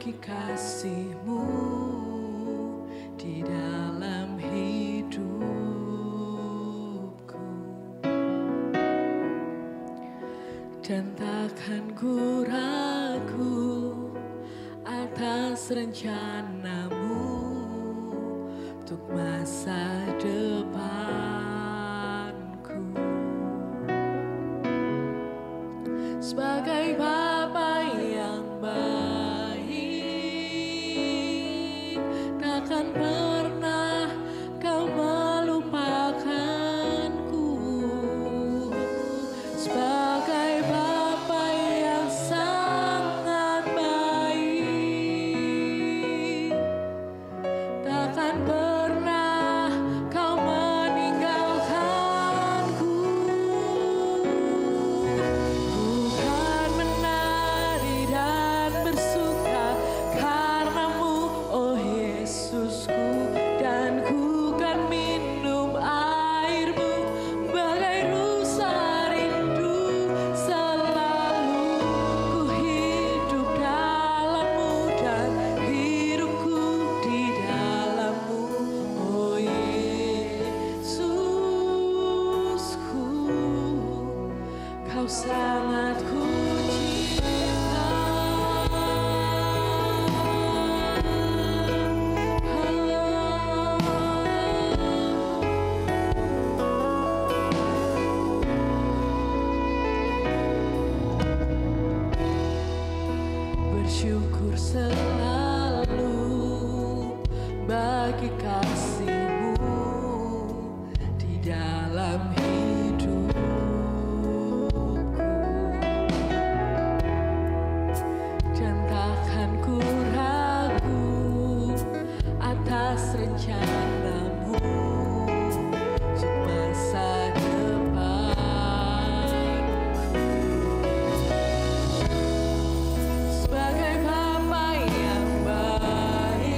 bagi kasih-Mu di dalam hidupku, dan takkan ku ragu atas rencana-Mu untuk masa depanku. Sebagai Bapa yang baik, takkan pernah Kau melupakanku. Sebagai Bapa yang sangat baik, takkan pernah Kau meninggalkanku. Bukan menari dan bersuka karena-Mu, oh Yesusku, dan ku kan minum air-Mu bagai rusa rindu. Selalu ku hidup dalam-Mu dan hidupku di dalam-Mu, oh Yesusku. Kau sangat ku cinta. Bersyukur selalu bagi kasih-Mu di dalam hidupku, dan takkan ku ragu atas rencana-Mu untuk masa depanku. Sebagai Bapa yang baik,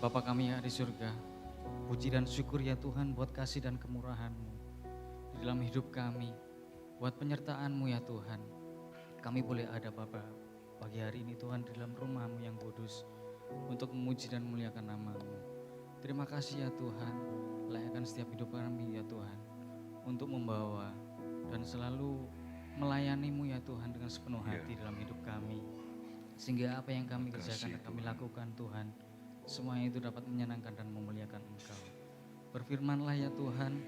Bapa kami yang ada di surga, puji dan syukur ya Tuhan buat kasih dan kemurahan-Mu di dalam hidup kami, buat penyertaan-Mu ya Tuhan. Kami boleh ada Bapa pagi hari ini Tuhan di dalam rumah-Mu yang kudus untuk memuji dan memuliakan nama-Mu. Terima kasih ya Tuhan, layakkan setiap hidup kami ya Tuhan untuk membawa dan selalu melayani-Mu ya Tuhan dengan sepenuh hati dalam hidup kami. Sehingga apa yang kami kerjakan dan kami lakukan Tuhan, semuanya itu dapat menyenangkan dan memuliakan Engkau. Berfirmanlah ya Tuhan,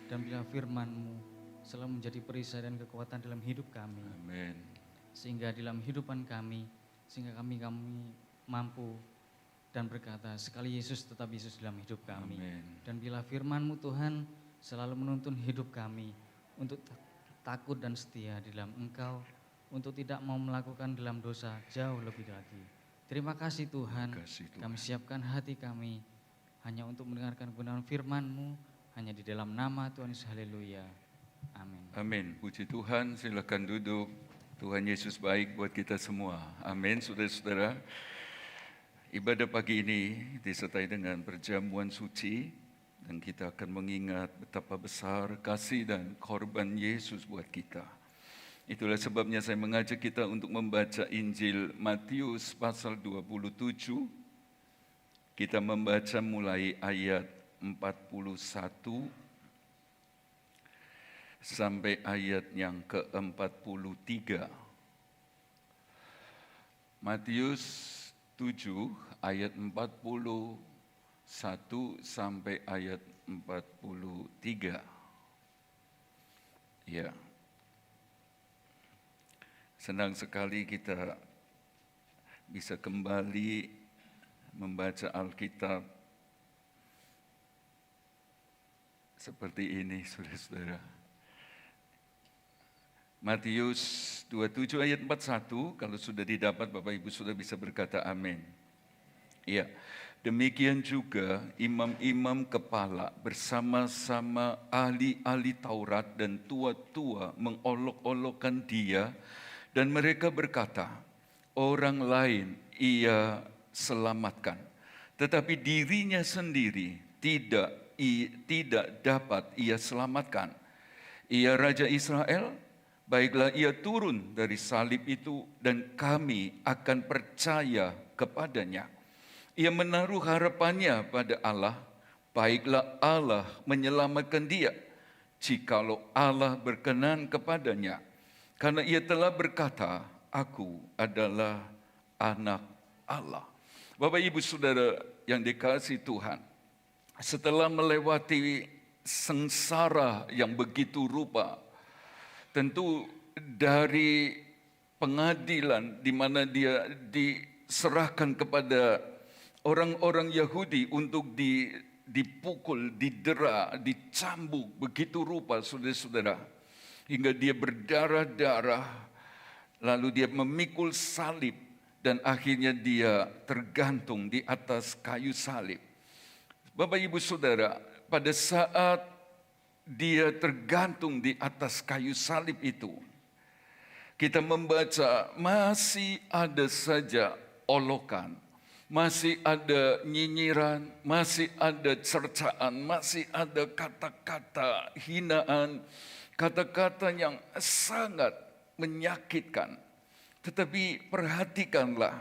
dan bila firman-Mu selalu menjadi perisai dan kekuatan dalam hidup kami. Amin. Sehingga dalam kehidupan kami, sehingga kami mampu dan berkata, sekali Yesus tetap Yesus dalam hidup kami. Amin. Dan bila firman-Mu Tuhan selalu menuntun hidup kami untuk takut dan setia di dalam Engkau, untuk tidak mau melakukan dalam dosa jauh lebih lagi. Terima kasih Tuhan, kami siapkan hati kami hanya untuk mendengarkan kebenaran firman-Mu, hanya di dalam nama Tuhan Yesus, haleluya. Amin. Amin. Puji Tuhan, silakan duduk. Tuhan Yesus baik buat kita semua. Amin, saudara-saudara. Ibadah pagi ini disertai dengan perjamuan suci, dan kita akan mengingat betapa besar kasih dan korban Yesus buat kita. Itulah sebabnya saya mengajak kita untuk membaca Injil Matius pasal 27. Kita membaca mulai ayat 41 sampai ayat yang ke-43. Matius 7 ayat 41 sampai ayat 43. Ya. Senang sekali kita bisa kembali membaca Alkitab seperti ini, saudara-saudara. Matius 27 ayat 41, kalau sudah didapat Bapak Ibu sudah bisa berkata amin. Iya, demikian juga imam-imam kepala bersama-sama ahli-ahli Taurat dan tua-tua mengolok-olokkan dia, dan mereka berkata, orang lain ia selamatkan, tetapi dirinya sendiri tidak dapat ia selamatkan. Ia Raja Israel, baiklah ia turun dari salib itu dan kami akan percaya kepadanya. Ia menaruh harapannya pada Allah, baiklah Allah menyelamatkan dia, jikalau Allah berkenan kepadanya. Karena ia telah berkata, aku adalah anak Allah. Bapak Ibu Saudara yang dikasihi Tuhan, setelah melewati sengsara yang begitu rupa, tentu dari pengadilan di mana dia diserahkan kepada orang-orang Yahudi untuk dipukul, didera, dicambuk begitu rupa, saudara-saudara. Hingga dia berdarah-darah, lalu dia memikul salib, dan akhirnya dia tergantung di atas kayu salib. Bapak Ibu Saudara, pada saat dia tergantung di atas kayu salib itu, kita membaca masih ada saja olokan, masih ada nyinyiran, masih ada cercaan, masih ada kata-kata hinaan, kata-kata yang sangat menyakitkan. Tetapi perhatikanlah,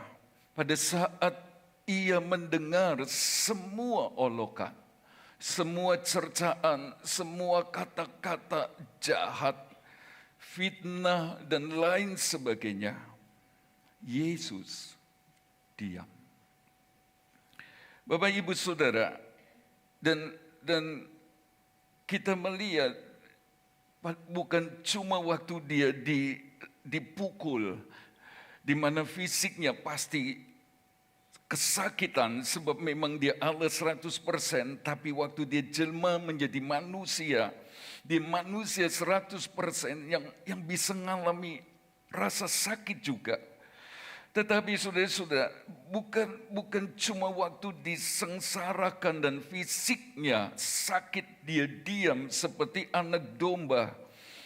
pada saat ia mendengar semua olokan, semua cercaan, semua kata-kata jahat, fitnah dan lain sebagainya, Yesus diam. Bapak Ibu Saudara, dan kita melihat bukan cuma waktu dia dipukul, di mana fisiknya pasti kesakitan sebab memang dia Allah 100%, tapi waktu dia jelma menjadi manusia, dia manusia 100% yang bisa mengalami rasa sakit juga. Tetapi saudara-saudara, bukan cuma waktu disengsarakan dan fisiknya sakit, dia diam seperti anak domba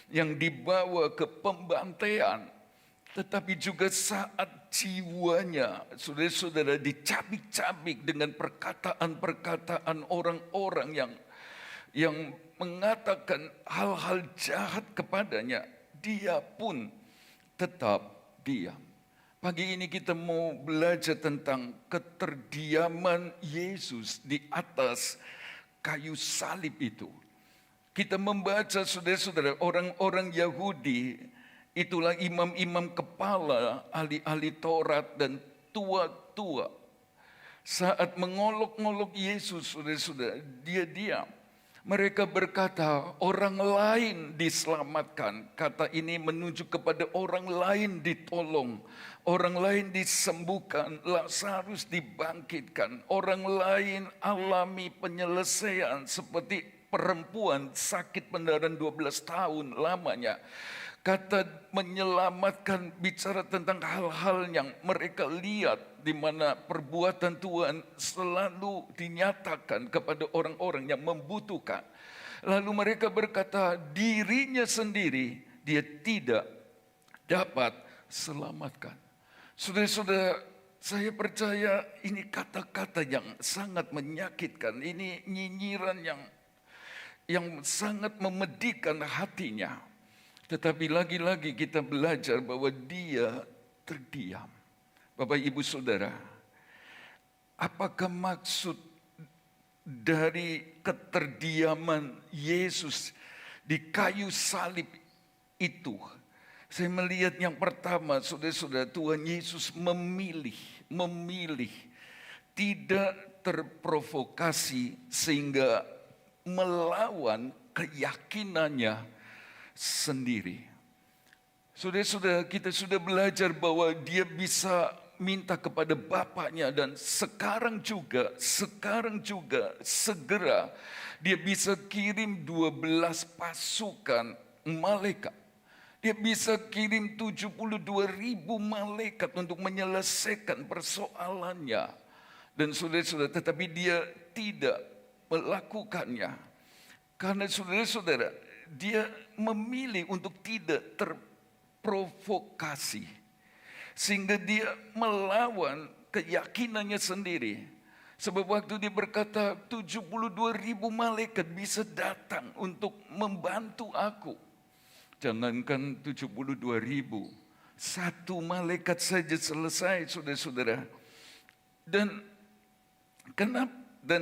yang dibawa ke pembantaian. tetapi juga saat jiwanya, saudara-saudara, dicabik-cabik dengan perkataan-perkataan orang-orang yang mengatakan hal-hal jahat kepadanya, dia pun tetap diam. Pagi ini kita mau belajar tentang keterdiaman Yesus di atas kayu salib itu. Kita membaca, saudara-saudara, orang-orang Yahudi, itulah imam-imam kepala, ahli-ahli Taurat dan tua-tua. Saat mengolok-ngolok Yesus, saudara-saudara, dia diam. Mereka berkata, orang lain diselamatkan. Kata ini menunjuk kepada orang lain ditolong. Orang lain disembuhkan, Lazarus dibangkitkan. Orang lain alami penyelesaian seperti perempuan sakit pendarahan 12 tahun lamanya. Kata menyelamatkan bicara tentang hal-hal yang mereka lihat, di mana perbuatan Tuhan selalu dinyatakan kepada orang-orang yang membutuhkan. Lalu mereka berkata dirinya sendiri dia tidak dapat selamatkan. Saudara-saudara, saya percaya ini kata-kata yang sangat menyakitkan. Ini nyinyiran yang sangat memedihkan hatinya. Tetapi lagi-lagi kita belajar bahwa dia terdiam. Bapak, Ibu, Saudara, apakah maksud dari keterdiaman Yesus di kayu salib itu? Saya melihat yang pertama, saudara-saudara, Tuhan Yesus memilih tidak terprovokasi sehingga melawan keyakinannya sendiri. Saudara-saudara, kita sudah belajar bahwa dia bisa minta kepada Bapaknya, dan sekarang juga segera dia bisa kirim 12 pasukan malaikat. Dia bisa kirim 72.000 malaikat untuk menyelesaikan persoalannya. Dan saudara-saudara, tetapi dia tidak melakukannya. Karena saudara-saudara, dia memilih untuk tidak terprovokasi. Sehingga dia melawan keyakinannya sendiri. Sebab waktu dia berkata 72.000 malaikat bisa datang untuk membantu aku. Jangankan 72.000, satu malaikat saja selesai, saudara-saudara. Dan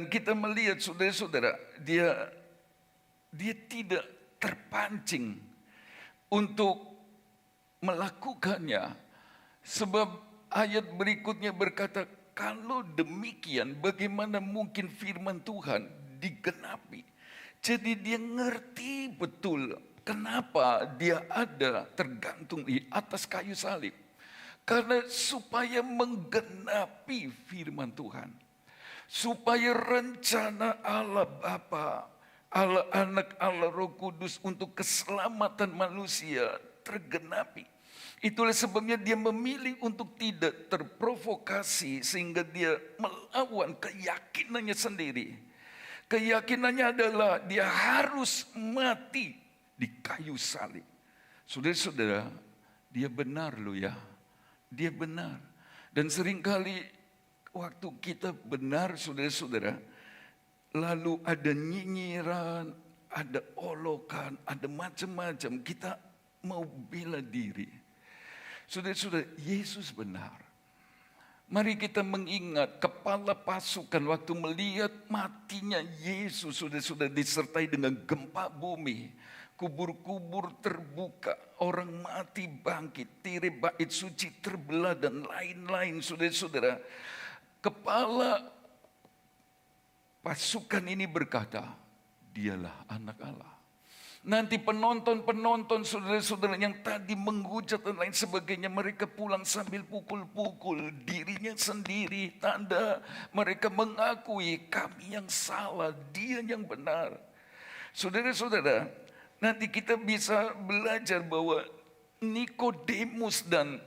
kita melihat, saudara-saudara, dia tidak terpancing untuk melakukannya. Sebab ayat berikutnya berkata, kalau demikian bagaimana mungkin firman Tuhan digenapi. Jadi dia ngerti betul kenapa dia ada tergantung di atas kayu salib. Karena supaya menggenapi firman Tuhan. Supaya rencana Allah Bapa, Allah Anak, Allah Roh Kudus untuk keselamatan manusia tergenapi. Itulah sebabnya dia memilih untuk tidak terprovokasi sehingga dia melawan keyakinannya sendiri. Keyakinannya adalah dia harus mati di kayu salib. Saudara-saudara, dia benar loh ya. Dia benar. Dan seringkali waktu kita benar, saudara-saudara, lalu ada nyinyiran, ada olokan, ada macam-macam. Kita mau bela diri. Saudara-saudara, Yesus benar. Mari kita mengingat kepala pasukan waktu melihat matinya Yesus, saudara-saudara, disertai dengan gempa bumi. Kubur-kubur terbuka, orang mati bangkit, tirai bait suci terbelah dan lain-lain, saudara-saudara. Kepala pasukan ini berkata, dialah anak Allah. Nanti penonton-penonton saudara-saudara yang tadi menghujat dan lain sebagainya, mereka pulang sambil pukul-pukul dirinya sendiri. Tanda mereka mengakui kami yang salah, dia yang benar. Saudara-saudara, nanti kita bisa belajar bahwa Nikodemus dan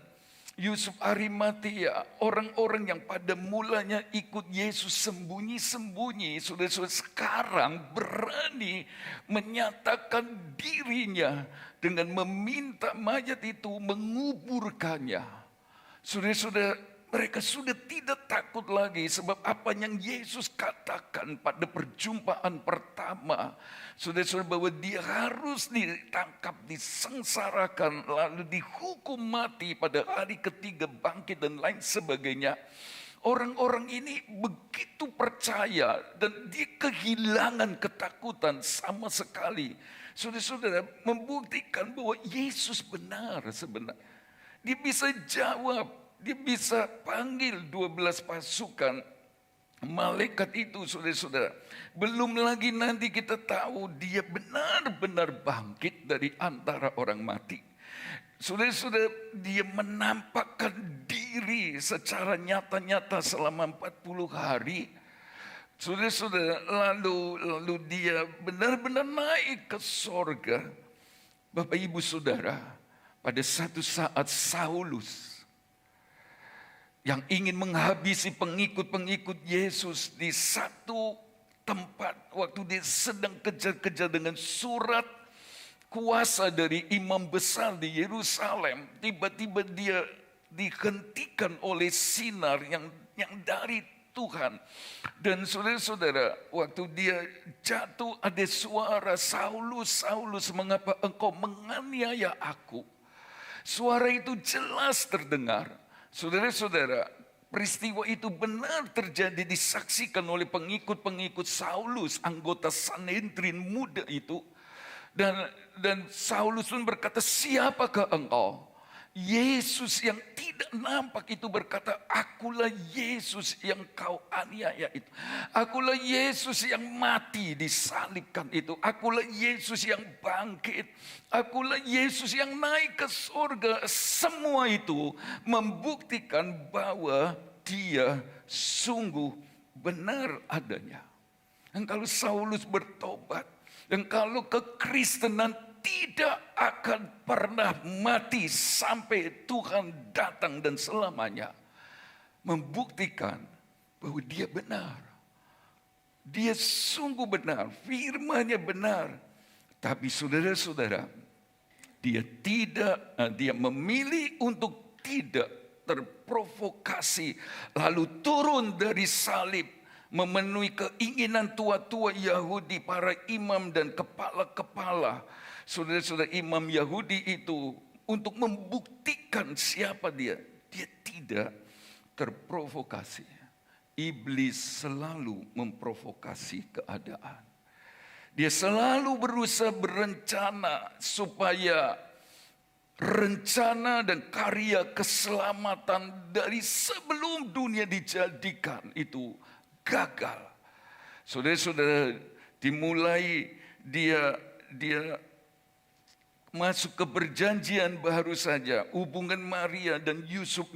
Yusuf Arimatea, orang-orang yang pada mulanya ikut Yesus sembunyi-sembunyi, sudah sekarang berani menyatakan dirinya dengan meminta mayat itu menguburkannya. Sudah mereka sudah tidak takut lagi sebab apa yang Yesus katakan pada perjumpaan pertama. Sudah bahwa dia harus ditangkap, disengsarakan, lalu dihukum mati pada hari ketiga bangkit dan lain sebagainya. Orang-orang ini begitu percaya dan dia kehilangan ketakutan sama sekali. Saudara-saudara, membuktikan bahwa Yesus benar sebenarnya. Dia bisa jawab, dia bisa panggil 12 pasukan malaikat itu, saudara-saudara. Belum lagi nanti kita tahu dia benar-benar bangkit dari antara orang mati. Saudara-saudara, dia menampakkan diri secara nyata-nyata selama 40 hari. Saudara-saudara, lalu dia benar-benar naik ke sorga. Bapak Ibu Saudara, pada satu saat Saulus yang ingin menghabisi pengikut-pengikut Yesus di satu tempat, waktu dia sedang kejar-kejar dengan surat kuasa dari imam besar di Yerusalem, tiba-tiba dia dihentikan oleh sinar yang dari Tuhan. Dan saudara-saudara, waktu dia jatuh ada suara, Saulus, Saulus, mengapa engkau menganiaya aku? Suara itu jelas terdengar. Saudara-saudara, peristiwa itu benar terjadi, disaksikan oleh pengikut-pengikut Saulus, anggota Sanhedrin muda itu. Dan Saulus pun berkata, siapakah engkau? Yesus yang tidak nampak itu berkata, akulah Yesus yang kau aniaya itu. Akulah Yesus yang mati disalibkan itu. Akulah Yesus yang bangkit. Akulah Yesus yang naik ke surga. Semua itu membuktikan bahwa dia sungguh benar adanya. Dan kalau Saulus bertobat, dan kalau kekristenan tidak akan pernah mati sampai Tuhan datang dan selamanya. Membuktikan bahwa dia benar. Dia sungguh benar, firman-Nya benar. Tapi saudara-saudara, dia memilih untuk tidak terprovokasi, lalu turun dari salib, memenuhi keinginan tua-tua Yahudi, para imam dan kepala-kepala. Saudara-saudara, imam Yahudi itu untuk membuktikan siapa dia tidak terprovokasi. Iblis selalu memprovokasi keadaan. Dia selalu berusaha berencana supaya rencana dan karya keselamatan dari sebelum dunia dijadikan itu gagal. Saudara-saudara, dimulai dia masuk ke perjanjian baru saja, hubungan Maria dan Yusuf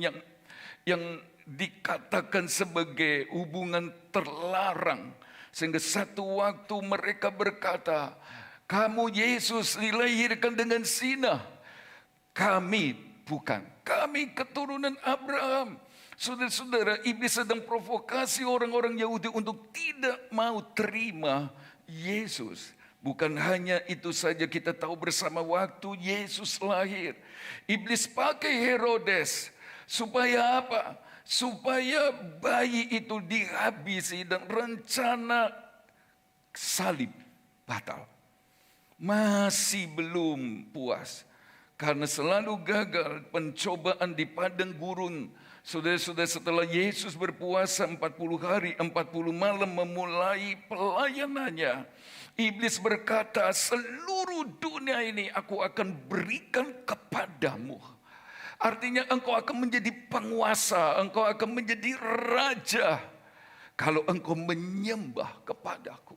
yang dikatakan sebagai hubungan terlarang. Sehingga satu waktu mereka berkata, kamu Yesus dilahirkan dengan zina. Kami bukan, kami keturunan Abraham. Saudara-saudara, iblis sedang provokasi orang-orang Yahudi untuk tidak mau terima Yesus. Bukan hanya itu saja, kita tahu bersama waktu Yesus lahir, iblis pakai Herodes supaya apa? Supaya bayi itu dihabisi dan rencana salib batal. Masih belum puas karena selalu gagal pencobaan di padang gurun. Saudara-saudara, setelah Yesus berpuasa 40 hari 40 malam memulai pelayanannya, iblis berkata, seluruh dunia ini aku akan berikan kepadamu. Artinya engkau akan menjadi penguasa, engkau akan menjadi raja kalau engkau menyembah kepadaku.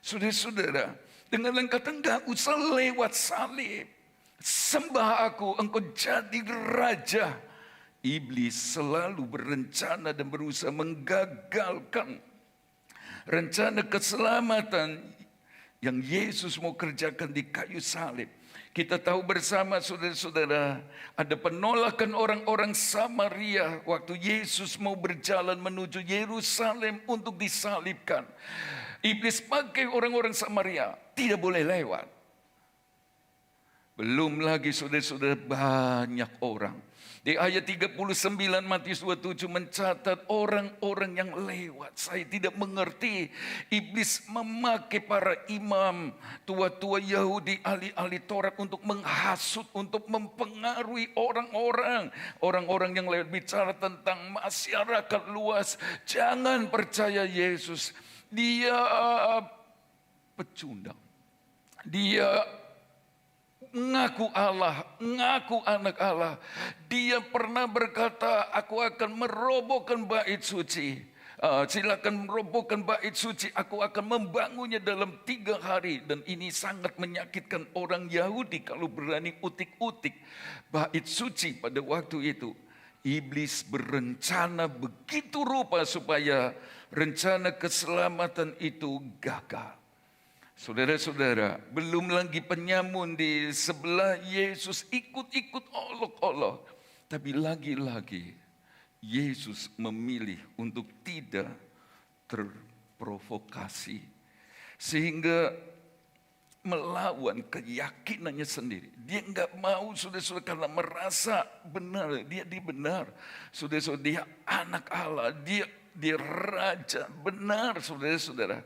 Saudara-saudara, dengan kata enggak usah lewat salib, sembah aku, engkau jadi raja. Iblis selalu berencana dan berusaha menggagalkan rencana keselamatan yang Yesus mau kerjakan di kayu salib. Kita tahu bersama saudara-saudara, ada penolakan orang-orang Samaria waktu Yesus mau berjalan menuju Yerusalem untuk disalibkan. Iblis pakai orang-orang Samaria, tidak boleh lewat. Belum lagi saudara-saudara, banyak orang. Di ayat 39 Matius 27 mencatat orang-orang yang lewat. Saya tidak mengerti. Iblis memakai para imam, tua-tua Yahudi, ahli-ahli Taurat untuk menghasut, untuk mempengaruhi orang-orang. Orang-orang yang lewat bicara tentang masyarakat luas. Jangan percaya Yesus. Dia pecundang. Dia ngaku Allah, ngaku anak Allah. Dia pernah berkata, aku akan merobohkan bait suci. Silakan merobohkan bait suci, aku akan membangunnya dalam 3 hari. Dan ini sangat menyakitkan orang Yahudi kalau berani utik-utik bait suci pada waktu itu. Iblis berencana begitu rupa supaya rencana keselamatan itu gagal. Saudara-saudara, belum lagi penyamun di sebelah Yesus ikut-ikut olok-olok. Tapi lagi-lagi Yesus memilih untuk tidak terprovokasi. Sehingga melawan keyakinannya sendiri. Dia enggak mau saudara-saudara karena merasa benar. Dia benar. Saudara-saudara, dia anak Allah. Dia raja. Benar saudara-saudara.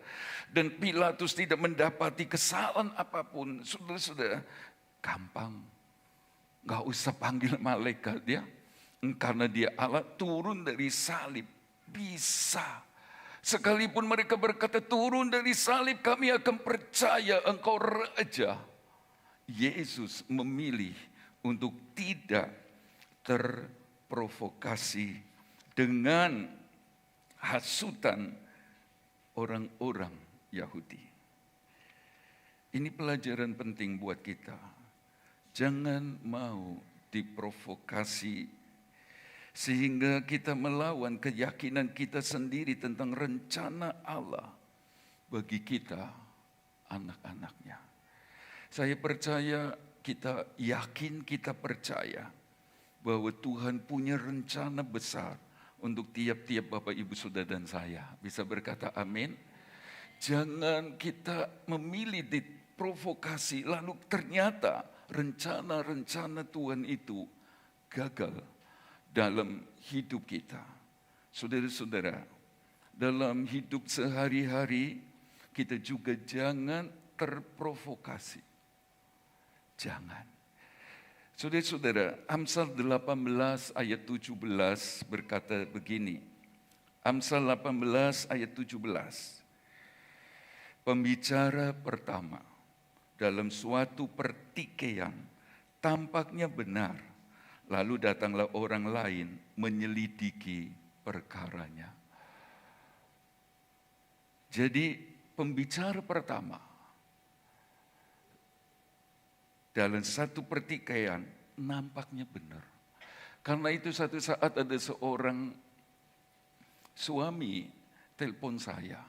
Dan Pilatus tidak mendapati kesalahan apapun. Saudara-saudara, gampang. Gak usah panggil malaikat ya. Karena dia Allah, turun dari salib. Bisa. Sekalipun mereka berkata turun dari salib, kami akan percaya engkau raja. Yesus memilih untuk tidak terprovokasi dengan hasutan orang-orang Yahudi. Ini pelajaran penting buat kita. Jangan mau diprovokasi sehingga kita melawan keyakinan kita sendiri tentang rencana Allah bagi kita, anak-anaknya. Saya percaya, kita yakin, kita percaya bahwa Tuhan punya rencana besar untuk tiap-tiap Bapak Ibu Saudara dan saya. Bisa berkata amin? Jangan kita memilih diprovokasi lalu ternyata rencana-rencana Tuhan itu gagal dalam hidup kita. Saudara-saudara, dalam hidup sehari-hari kita juga jangan terprovokasi. Jangan. Saudara-saudara, Amsal 18 ayat 17 berkata begini. Amsal 18 ayat 17. Pembicara pertama dalam suatu pertikaian tampaknya benar, lalu datanglah orang lain menyelidiki perkaranya. Jadi pembicara pertama dalam satu pertikaian nampaknya benar. Karena itu satu saat ada seorang suami telepon saya.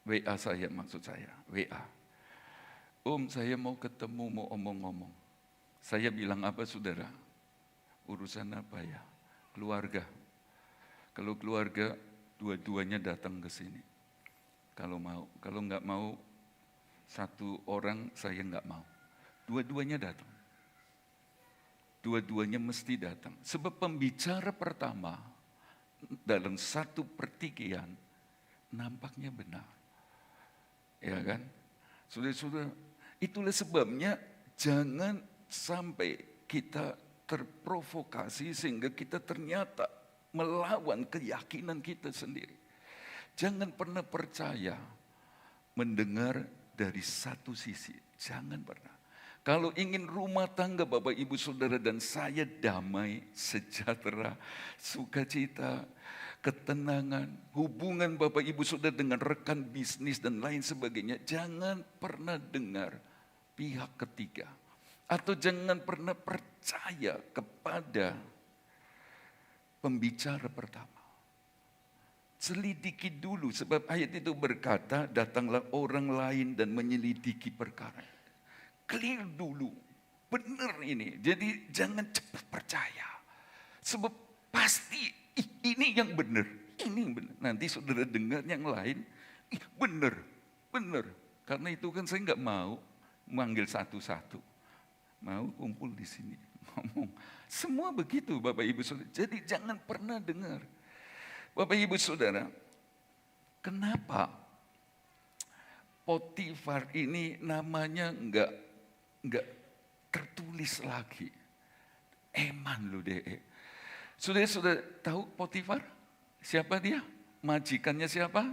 WA saya maksud saya, WA. Saya mau ketemu, mau omong-omong. Saya bilang apa saudara? Urusan apa ya? Keluarga. Kalau keluarga, dua-duanya datang ke sini. Kalau mau, kalau nggak mau, satu orang saya nggak mau. Dua-duanya datang. Dua-duanya mesti datang. Sebab pembicara pertama dalam satu pertikaian nampaknya benar. Ya kan? Saudara-saudara, itulah sebabnya jangan sampai kita terprovokasi sehingga kita ternyata melawan keyakinan kita sendiri. Jangan pernah percaya mendengar dari satu sisi. Jangan pernah. Kalau ingin rumah tangga Bapak Ibu Saudara dan saya damai, sejahtera, sukacita, ketenangan, hubungan Bapak Ibu Saudara dengan rekan bisnis dan lain sebagainya, jangan pernah dengar pihak ketiga. Atau jangan pernah percaya kepada pembicara pertama. selidiki dulu, sebab ayat itu berkata, datanglah orang lain dan menyelidiki perkara. Clear dulu, benar ini. Jadi jangan cepat percaya. Sebab pasti ini yang benar, ini yang benar. Nanti saudara dengar yang lain, benar, benar. Karena itu kan saya nggak mau manggil satu-satu. Mau kumpul di sini, ngomong. Semua begitu Bapak Ibu Saudara. Jadi jangan pernah dengar. Bapak Ibu Saudara, kenapa Potifar ini namanya enggak tertulis lagi? Eman loh deh. Sudah tahu Potifar? Siapa dia? Majikannya siapa?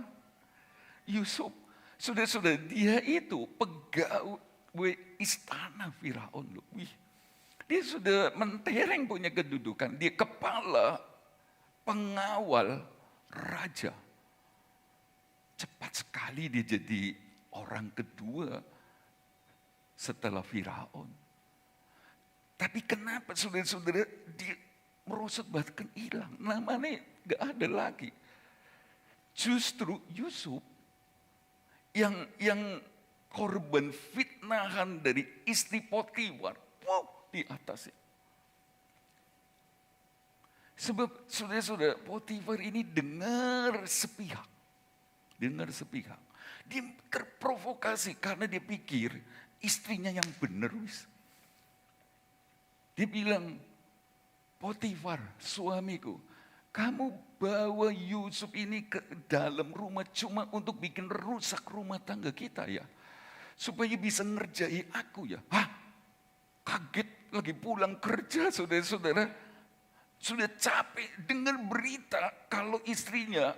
Yusuf. Sudah dia itu pegawai istana Firaun loh. Wih, dia sudah mentereng punya kedudukan. Dia kepala pengawal raja. Cepat sekali dia jadi orang kedua setelah Firaun. Tapi kenapa saudara-saudara dia merosot bahkan hilang. Namanya gak ada lagi. Justru Yusuf yang korban fitnahan dari istri Potifar. Wow, di atasnya. Sebab saudara-saudara Potifar ini dengar sepihak. Dia terprovokasi karena dia pikir istrinya yang benar. Dia bilang, Potifar suamiku, kamu bawa Yusuf ini ke dalam rumah cuma untuk bikin rusak rumah tangga kita ya. Supaya bisa ngerjai aku ya. Hah? Kaget lagi pulang kerja saudara-saudara. Sudah capek dengar berita kalau istrinya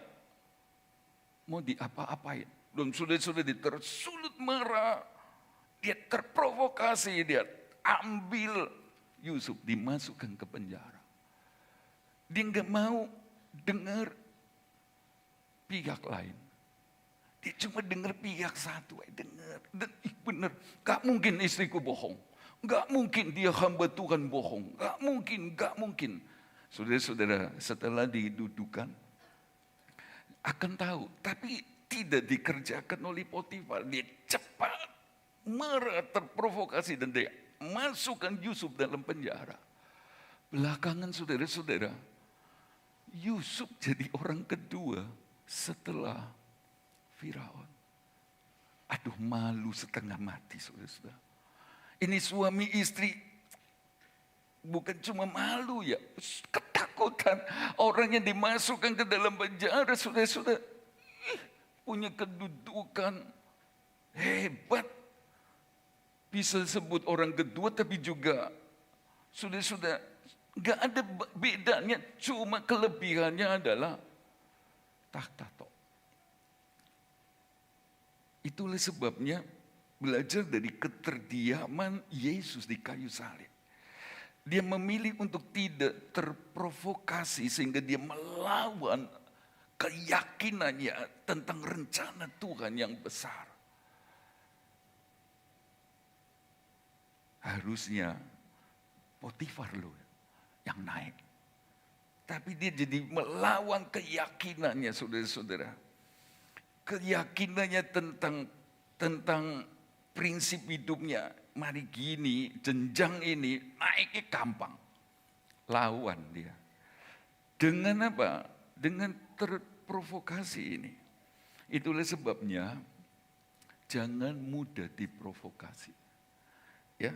mau diapa-apain. Dan sudah dia tersulut marah. Dia terprovokasi, dia ambil Yusuf, dimasukkan ke penjara. Dia nggak mau dengar pihak lain. Dia cuma dengar pihak satu. Dengar. Dan benar, gak mungkin istriku bohong. Gak mungkin dia hamba Tuhan bohong. Gak mungkin. Saudara-saudara, setelah didudukan, akan tahu. Tapi tidak dikerjakan oleh Potifar. Dia cepat, marah, terprovokasi. Dan dia masukkan Yusuf dalam penjara. Belakangan saudara-saudara, Yusuf jadi orang kedua setelah Firaun. Aduh, malu setengah mati saudara-saudara. Ini suami istri bukan cuma malu ya, ketakutan. Orang yang dimasukkan ke dalam penjara saudara-saudara punya kedudukan hebat. Bisa sebut orang kedua tapi juga saudara-saudara gak ada bedanya, cuma kelebihannya adalah tahta. Itulah sebabnya belajar dari keterdiaman Yesus di kayu salib. Dia memilih untuk tidak terprovokasi sehingga dia melawan keyakinannya tentang rencana Tuhan yang besar. Harusnya Potifar loh yang naik. Tapi dia jadi melawan keyakinannya saudara-saudara. Keyakinannya tentang prinsip hidupnya. Mari gini, jenjang ini naiknya gampang. Lawan dia. Dengan apa? Dengan terprovokasi ini. Itulah sebabnya jangan mudah diprovokasi. Ya,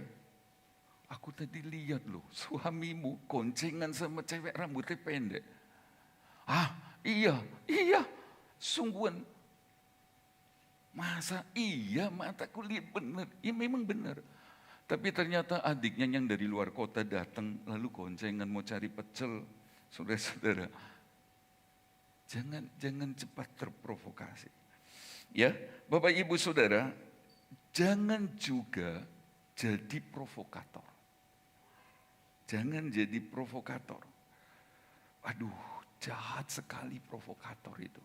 aku tadi lihat loh, suamimu goncengan sama cewek rambutnya pendek. Ah, iya, sungguhan. Masa iya mataku lihat benar, ya memang benar. Tapi ternyata adiknya yang dari luar kota datang lalu goncengan mau cari pecel. Saudara-saudara, jangan cepat terprovokasi. Ya, Bapak Ibu Saudara, jangan juga jadi provokator. Jangan jadi provokator. Aduh, jahat sekali provokator itu.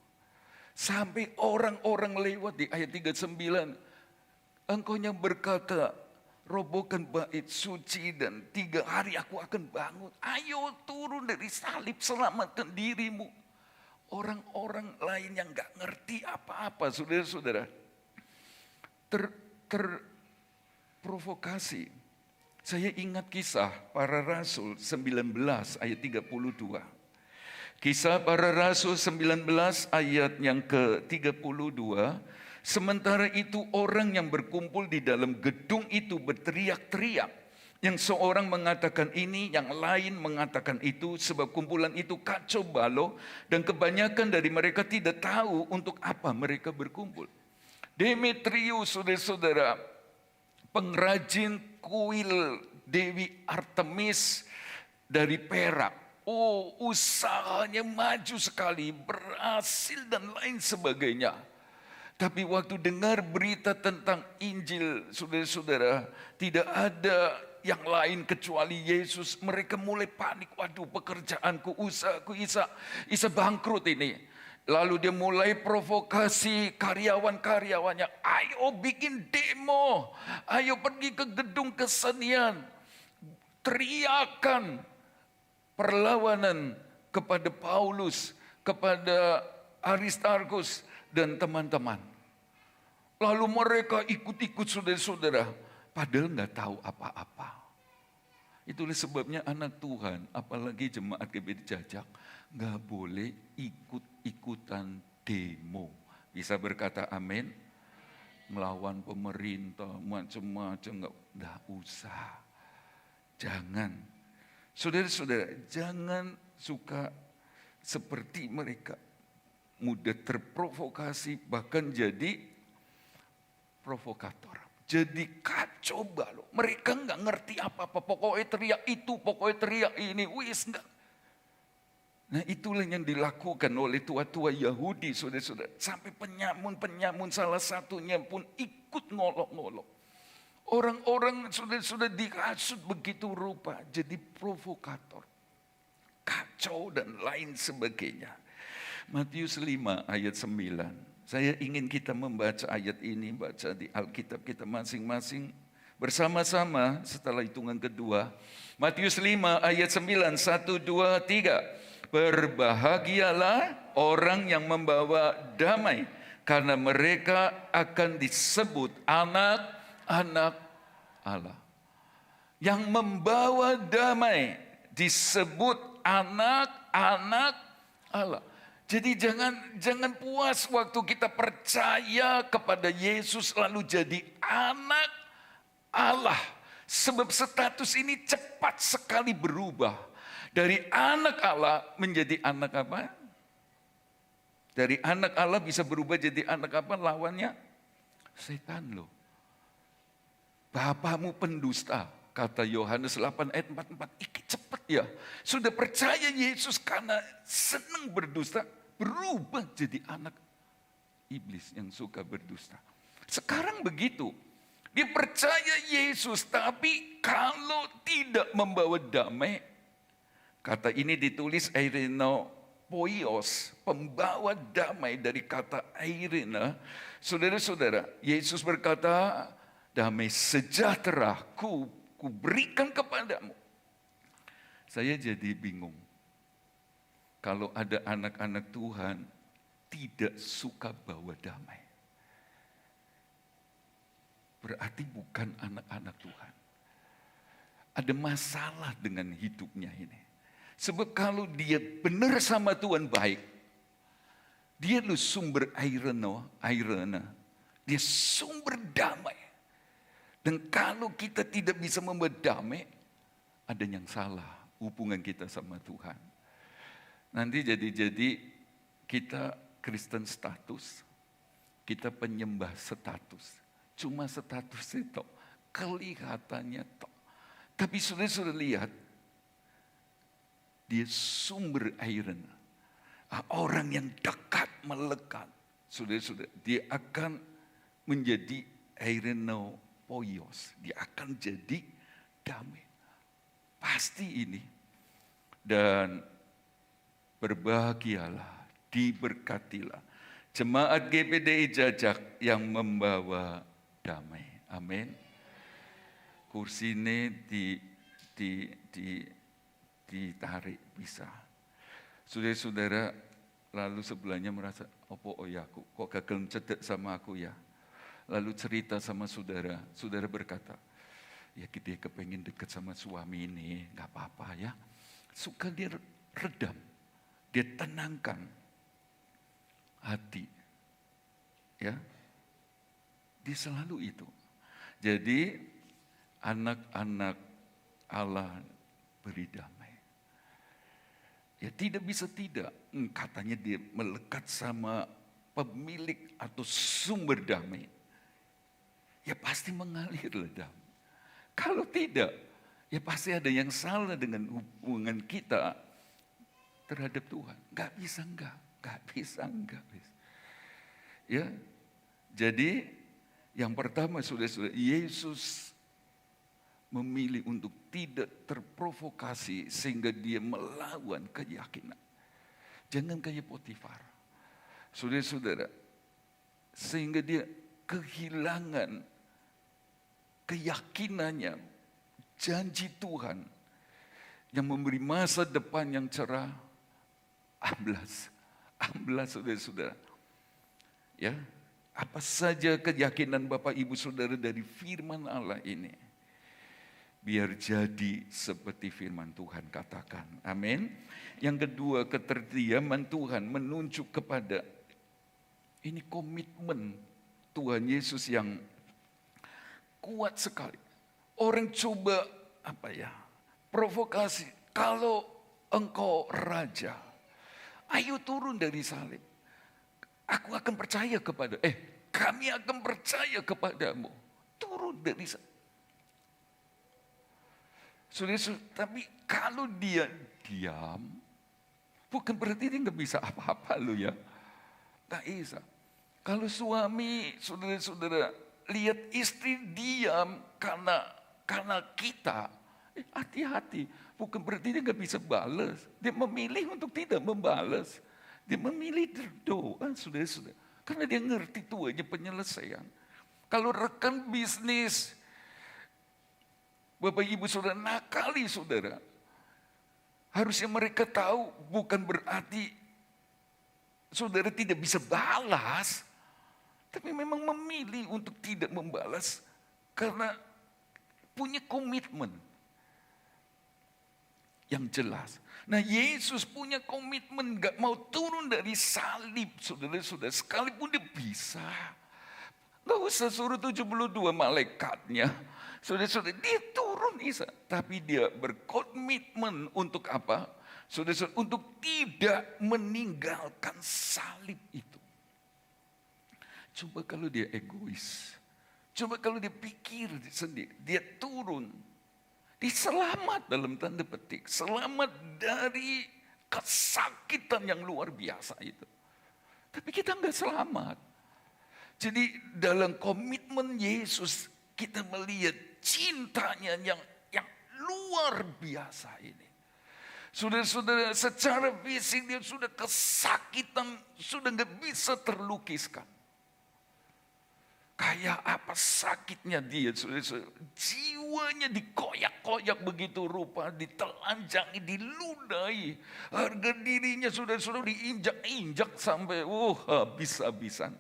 Sampai orang-orang lewat di ayat 39. Engkau yang berkata, robohkan bait suci dan 3 hari aku akan bangun. Ayo turun dari salib, selamatkan dirimu. orang-orang lain yang gak ngerti apa-apa, saudara-saudara, terprovokasi. Saya ingat kisah para rasul 19 ayat 32. Kisah para rasul 19 ayat yang ke-32. Sementara itu orang yang berkumpul di dalam gedung itu berteriak-teriak. Yang seorang mengatakan ini, yang lain mengatakan itu, sebab kumpulan itu kacau balau dan kebanyakan dari mereka tidak tahu untuk apa mereka berkumpul. Demetrius, saudara-saudara, pengrajin kuil Dewi Artemis dari Perak. Oh, usahanya maju sekali, berhasil dan lain sebagainya. Tapi waktu dengar berita tentang Injil, saudara-saudara, tidak ada yang lain kecuali Yesus. Mereka mulai panik, waduh pekerjaanku, usahaku, Isa bangkrut ini. Lalu dia mulai provokasi karyawan-karyawannya. Ayo bikin demo, ayo pergi ke gedung kesenian. Teriakan perlawanan kepada Paulus, kepada Aristarkus dan teman-teman. Lalu mereka ikut-ikut saudara-saudara, padahal nggak tahu apa-apa. Itulah sebabnya anak Tuhan, apalagi jemaat GBD Jajak, nggak boleh ikut-ikutan demo. Bisa berkata amin? Melawan pemerintah, macam-macam, nggak usah. Jangan. Saudara-saudara, jangan suka seperti mereka. Mudah terprovokasi, bahkan jadi provokator. Jadi kacau balau. Mereka nggak ngerti apa-apa. Pokoknya teriak itu, pokoknya teriak ini. Wis enggak. Nah itulah yang dilakukan oleh tua-tua Yahudi, saudara-saudara. Sampai penyamun salah satunya pun ikut ngolok-ngolok. Orang-orang saudara-saudara dihasut begitu rupa. Jadi provokator. Kacau dan lain sebagainya. Matius 5 ayat 9. Saya ingin kita membaca ayat ini, baca di Alkitab kita masing-masing. Bersama-sama setelah hitungan kedua. Matius 5 ayat 9, 1, 2, 3. Berbahagialah orang yang membawa damai, karena mereka akan disebut anak-anak Allah. Yang membawa damai disebut anak-anak Allah. Jadi jangan puas waktu kita percaya kepada Yesus lalu jadi anak Allah. Sebab status ini cepat sekali berubah. Dari anak Allah menjadi anak apa? Dari anak Allah bisa berubah jadi anak apa? Lawannya setan loh. Bapamu pendusta. Kata Yohanes 8 ayat 44, cepat ya. Sudah percaya Yesus karena senang berdusta. Berubah jadi anak iblis yang suka berdusta. Sekarang begitu. Dia percaya Yesus, tapi kalau tidak membawa damai, kata ini ditulis Eirenopoios, pembawa damai dari kata Eirene. Saudara-saudara, Yesus berkata, damai sejahtera ku berikan kepadamu. Saya jadi bingung. Kalau ada anak-anak Tuhan tidak suka bawa damai. Berarti bukan anak-anak Tuhan. Ada masalah dengan hidupnya ini. Sebab kalau dia benar sama Tuhan baik, dia lu sumber airena, dia sumber damai. Dan kalau kita tidak bisa membawa damai, ada yang salah hubungan kita sama Tuhan. Nanti jadi kita Kristen status, kita penyembah status. Cuma status itu kelihatannya tok. Tapi sudah lihat, dia sumber airnya. Orang yang dekat melekat, sudah dia akan menjadi Eirenopoios. Dia akan jadi damai. Pasti ini. Dan berbahagialah, diberkatilah jemaat GPDI Jajak yang membawa damai. Amin. Kursi ini ditarik bisa. Saudara-saudara, Lalu sebelahnya merasa, opo aku, kok gagal cedek sama aku ya. Lalu cerita sama saudara, saudara berkata, ya dia kepengen deket sama suami ini, gak apa-apa ya. Suka dia redam, dia tenangkan hati. Ya, dia selalu itu. Jadi anak-anak Allah beri damai. Ya tidak bisa tidak, katanya dia melekat sama pemilik atau sumber damai. Ya pasti mengalirlah damai. Kalau tidak, ya pasti ada yang salah dengan hubungan kita terhadap Tuhan. Gak bisa enggak. Ya, jadi yang pertama saudara-saudara, Yesus memilih untuk tidak terprovokasi sehingga dia melawan keyakinan. Jangan kayak Potifar. Saudara-saudara, sehingga dia kehilangan keyakinannya, janji Tuhan yang memberi masa depan yang cerah, amblas saudara-saudara. Ya, apa saja keyakinan Bapak Ibu Saudara dari firman Allah ini, biar jadi seperti firman Tuhan katakan. Amin. Yang kedua, keterdiaman Tuhan menunjuk kepada ini komitmen Tuhan Yesus yang kuat sekali. Orang coba provokasi. Kalau engkau raja, ayo turun dari salib. Aku akan percaya kami akan percaya kepadamu. Turun dari salib. Saudara, tapi kalau dia diam, bukan berarti dia nggak bisa apa-apa loh ya. Nggak bisa. Kalau suami, saudara-saudara, lihat istri diam karena kita, hati-hati. Bukan berarti dia nggak bisa balas. Dia memilih untuk tidak membalas. Dia memilih berdoa, saudara-saudara. Karena dia ngerti tuanya penyelesaian. Kalau rekan bisnis, Bapak Ibu Saudara, nakali saudara. Harusnya mereka tahu bukan berarti saudara tidak bisa balas. Tapi memang memilih untuk tidak membalas karena punya komitmen yang jelas. Nah, Yesus punya komitmen gak mau turun dari salib, saudara-saudara. Sekalipun dia bisa. Gak usah suruh 72 malaikatnya. Saudara-saudara, dia turun Isa. Tapi dia berkomitmen untuk apa? Saudara-saudara, untuk tidak meninggalkan salib itu. Coba kalau dia egois. Coba kalau dia pikir sendiri. Dia turun. Dia selamat dalam tanda petik. Selamat dari kesakitan yang luar biasa itu. Tapi kita enggak selamat. Jadi dalam komitmen Yesus kita melihat cintanya yang luar biasa ini. Saudara-saudara, secara fisik dia sudah kesakitan, sudah enggak bisa terlukiskan. Kayak apa sakitnya dia, saudara-saudara. Jiwanya dikoyak-koyak begitu rupa, ditelanjangi, diludahi. Harga dirinya saudara-saudara diinjak-injak sampai habis-habisan.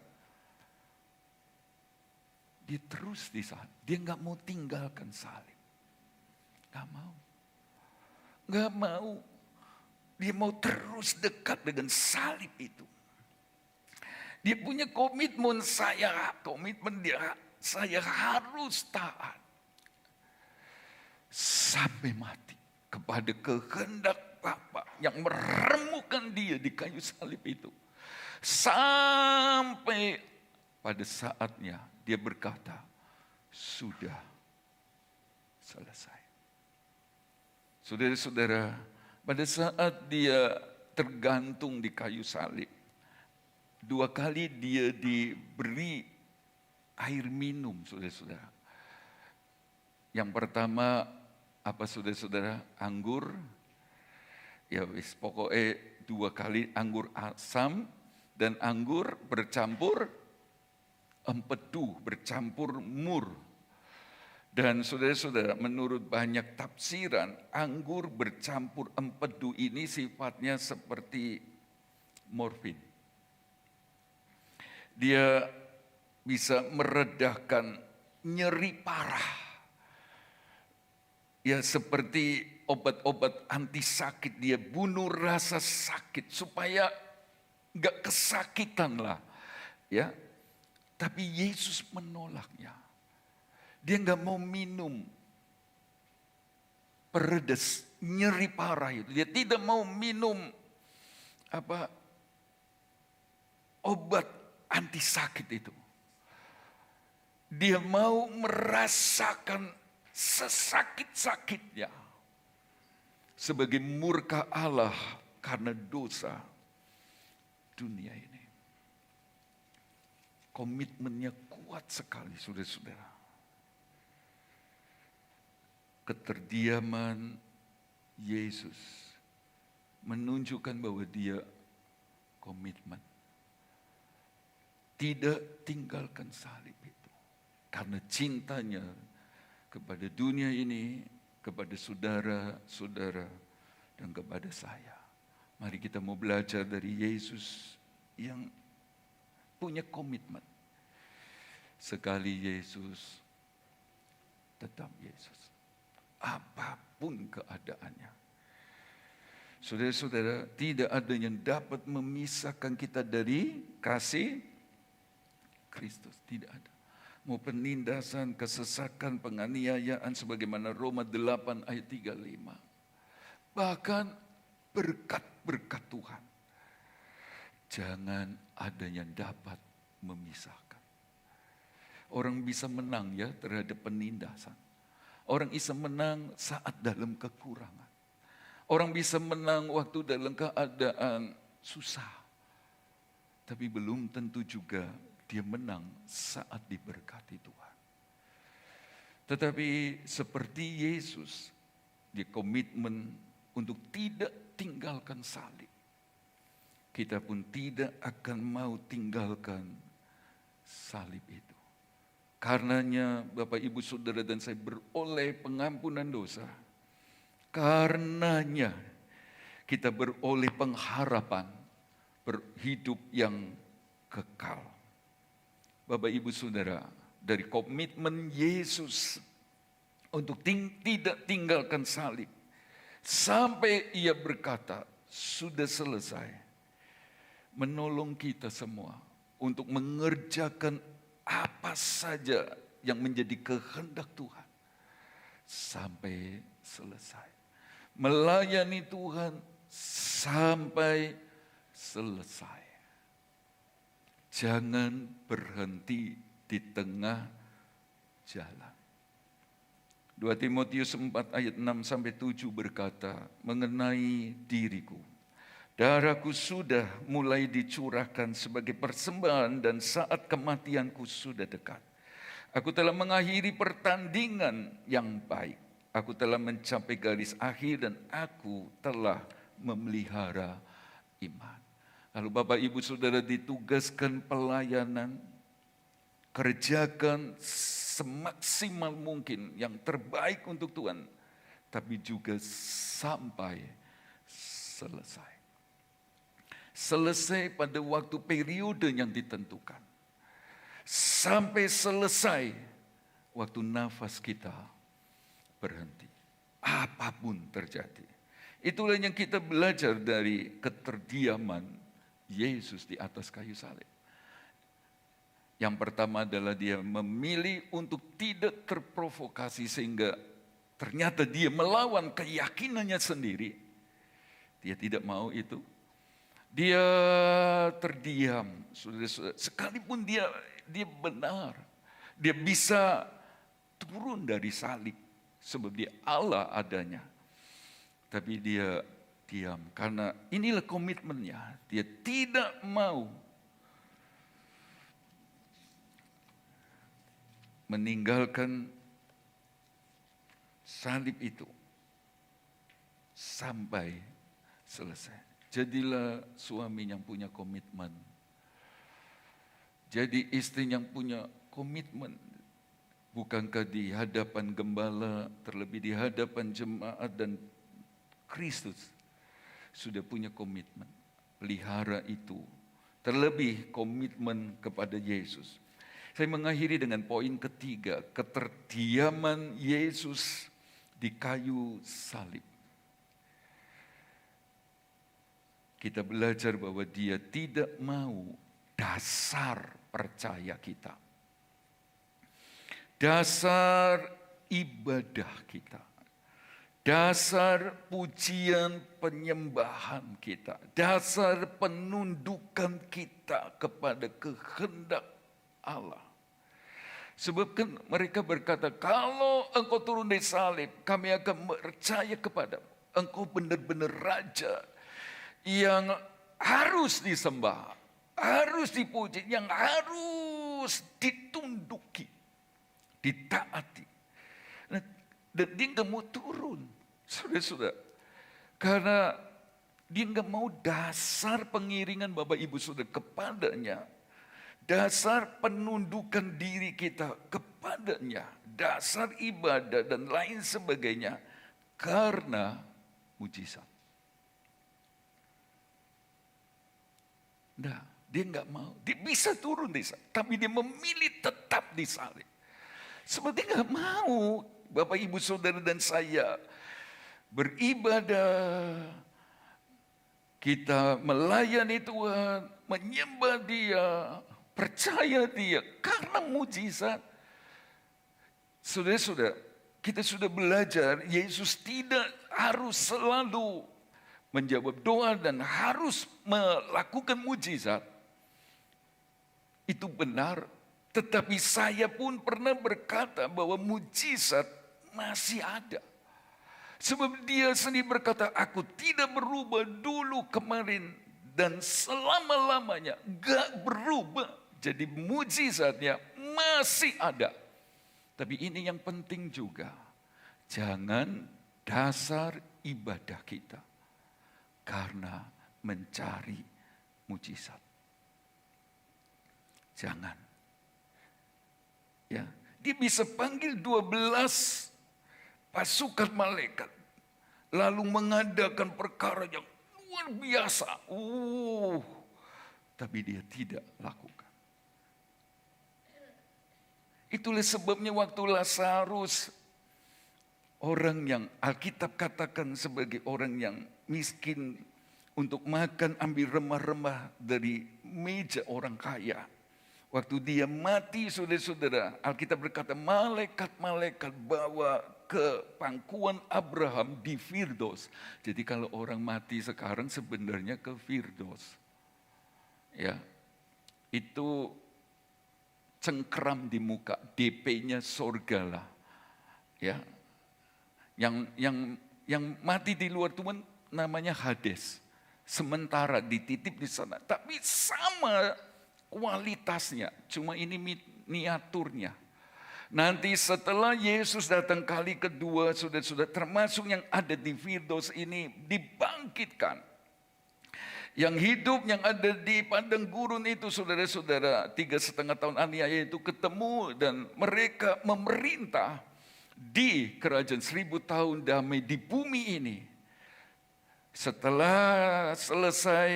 Dia terus di sana, dia gak mau tinggalkan salib. Gak mau. Dia mau terus dekat dengan salib itu. Dia punya komitmen saya harus taat sampai mati kepada kehendak Bapa yang meremukkan dia di kayu salib itu. Sampai pada saatnya dia berkata, sudah selesai. Saudara-saudara, pada saat dia tergantung di kayu salib, 2 kali dia diberi air minum, saudara-saudara. Yang pertama, apa saudara-saudara? Anggur. Ya wis, pokoknya 2 kali anggur asam dan anggur bercampur empedu, bercampur mur. Dan saudara-saudara, menurut banyak tafsiran, anggur bercampur empedu ini sifatnya seperti morfin. Dia bisa meredakan nyeri parah. Ya seperti obat-obat anti sakit, dia bunuh rasa sakit supaya nggak kesakitan lah. Ya, tapi Yesus menolaknya. Dia nggak mau minum peredas nyeri parah itu. Dia tidak mau minum obat anti sakit itu. Dia mau merasakan sesakit-sakitnya sebagai murka Allah karena dosa dunia ini. Komitmennya kuat sekali, saudara-saudara. Keterdiaman Yesus menunjukkan bahwa dia komitmen. Tidak tinggalkan salib itu. Karena cintanya kepada dunia ini, kepada saudara-saudara, dan kepada saya. Mari kita mau belajar dari Yesus yang punya komitmen. Sekali Yesus, tetap Yesus. Apapun keadaannya. Saudara-saudara, tidak ada yang dapat memisahkan kita dari kasih Kristus. Tidak ada. Mau penindasan, kesesakan, penganiayaan sebagaimana Roma 8 ayat 35. Bahkan berkat-berkat Tuhan. Jangan ada yang dapat memisahkan. Orang bisa menang ya terhadap penindasan. Orang bisa menang saat dalam kekurangan. Orang bisa menang waktu dalam keadaan susah. Tapi belum tentu juga dia menang saat diberkati Tuhan. Tetapi seperti Yesus, dia komitmen untuk tidak tinggalkan salib. Kita pun tidak akan mau tinggalkan salib itu. Karenanya Bapak Ibu Saudara dan saya beroleh pengampunan dosa. Karenanya kita beroleh pengharapan berhidup yang kekal. Bapak Ibu Saudara, dari komitmen Yesus untuk tidak tinggalkan salib. Sampai ia berkata, sudah selesai. Menolong kita semua untuk mengerjakan apa saja yang menjadi kehendak Tuhan sampai selesai. Melayani Tuhan sampai selesai. Jangan berhenti di tengah jalan. 2 Timotius 4 ayat 6 sampai 7 berkata, mengenai diriku, darahku sudah mulai dicurahkan sebagai persembahan dan saat kematianku sudah dekat. Aku telah mengakhiri pertandingan yang baik. Aku telah mencapai garis akhir dan aku telah memelihara iman. Lalu Bapak Ibu Saudara ditugaskan pelayanan, kerjakan semaksimal mungkin yang terbaik untuk Tuhan, tapi juga sampai selesai. Selesai pada waktu periode yang ditentukan. Sampai selesai waktu nafas kita berhenti. Apapun terjadi. Itulah yang kita belajar dari keterdiaman Yesus di atas kayu salib. Yang pertama adalah dia memilih untuk tidak terprovokasi sehingga ternyata dia melawan keyakinannya sendiri. Dia tidak mau itu. Dia terdiam, sekalipun dia benar, dia bisa turun dari salib sebab dia Allah adanya. Tapi dia diam karena inilah komitmennya. Dia tidak mau meninggalkan salib itu sampai selesai. Jadilah suami yang punya komitmen. Jadi istri yang punya komitmen. Bukankah di hadapan gembala, terlebih di hadapan jemaat dan Kristus sudah punya komitmen. pelihara itu. Terlebih komitmen kepada Yesus. Saya mengakhiri dengan poin ketiga, keterdiaman Yesus di kayu salib. Kita belajar bahwa dia tidak mau dasar percaya kita. Dasar ibadah kita. Dasar pujian penyembahan kita. Dasar penundukan kita kepada kehendak Allah. Sebab kan mereka berkata, kalau engkau turun dari salib, kami akan percaya kepadamu. Engkau benar-benar raja yang harus disembah, harus dipuji, yang harus ditunduki, ditaati. Nah, dan dia nggak mau turun, saudara-saudara, karena dia nggak mau dasar pengiringan Bapak Ibu Saudara kepadanya, dasar penundukan diri kita kepadanya, dasar ibadah dan lain sebagainya, karena mujizat. Nah, dia nggak mau. Dia bisa turun di salib, tapi dia memilih tetap di salib. Sebab dia nggak mau Bapak Ibu Saudara dan saya beribadah, kita melayani Tuhan, menyembah Dia, percaya Dia karena mujizat. Saudara-saudara, kita sudah belajar Yesus tidak harus selalu menjawab doa dan harus melakukan mujizat. Itu benar, tetapi saya pun pernah berkata bahwa mujizat masih ada. Sebab dia sendiri berkata, aku tidak berubah dulu kemarin dan selama-lamanya gak berubah. Jadi mujizatnya masih ada. Tapi ini yang penting juga, jangan dasar ibadah kita karena mencari mujizat. Jangan. Ya, dia bisa panggil 12 pasukan malaikat lalu mengadakan perkara yang luar biasa. Tapi dia tidak lakukan. Itulah sebabnya waktu Lazarus, orang yang Alkitab katakan sebagai orang yang miskin, untuk makan ambil remah-remah dari meja orang kaya. Waktu dia mati, saudara-saudara, Alkitab berkata malaikat-malaikat bawa ke pangkuan Abraham di Firdaus. Jadi kalau orang mati sekarang sebenarnya ke Firdaus. Ya, itu cengkeram di muka, DP-nya sorga lah. Ya, yang mati di luar Tuhan namanya Hades. Sementara dititip di sana, tapi sama kualitasnya, cuma ini miniaturnya. Nanti setelah Yesus datang kali kedua, saudara-saudara, termasuk yang ada di Firdaus ini dibangkitkan. Yang hidup yang ada di padang gurun itu, saudara-saudara, 3,5 tahun aniaya itu ketemu dan mereka memerintah di kerajaan 1000 tahun damai di bumi ini. Setelah selesai,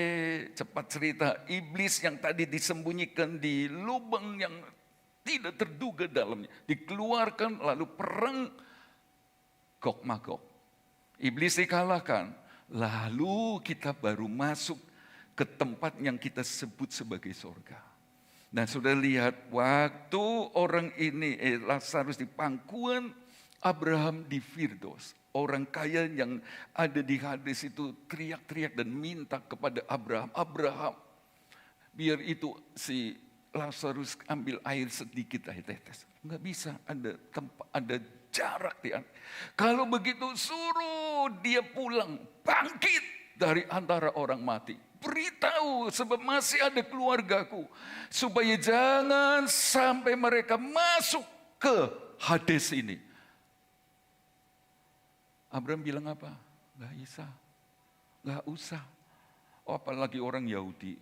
cepat cerita, iblis yang tadi disembunyikan di lubang yang tidak terduga dalamnya dikeluarkan, lalu perang Gog Magog. Iblis dikalahkan, lalu kita baru masuk ke tempat yang kita sebut sebagai surga. Dan sudah lihat waktu orang ini Lazarus di pangkuan Abraham di Firdaus. Orang kaya yang ada di Hades itu teriak-teriak dan minta kepada Abraham, Abraham, biar itu si Lazarus ambil air sedikit, air tetes. Enggak bisa, ada tempat, ada jarak dia. Kalau begitu suruh dia pulang, bangkit dari antara orang mati. Beritahu sebab masih ada keluargaku, supaya jangan sampai mereka masuk ke Hades ini. Abraham bilang apa? Gak bisa, gak usah. Oh, apalagi orang Yahudi.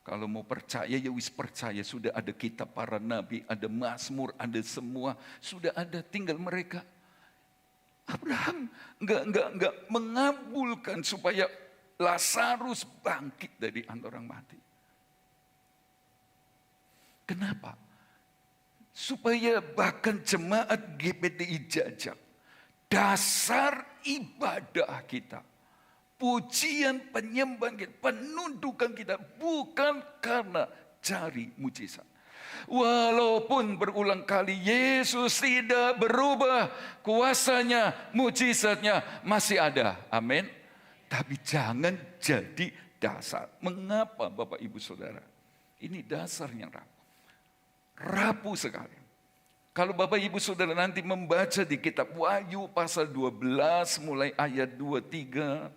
Kalau mau percaya, ya wis percaya. Sudah ada kitab para nabi, ada Mazmur, ada semua. Sudah ada, tinggal mereka. Abraham enggak mengabulkan supaya Lazarus bangkit dari antara orang mati. Kenapa? Supaya bahkan jemaat GPTI Jajak, dasar ibadah kita, pujian penyembahan kita, penundukan kita bukan karena cari mujizat. Walaupun berulang kali Yesus tidak berubah, kuasanya, mujizatnya masih ada. Amin. Tapi jangan jadi dasar. Mengapa Bapak Ibu Saudara? Ini dasar yang rapuh. Rapuh sekali. Kalau Bapak Ibu Saudara nanti membaca di kitab Wahyu pasal 12 mulai ayat 23,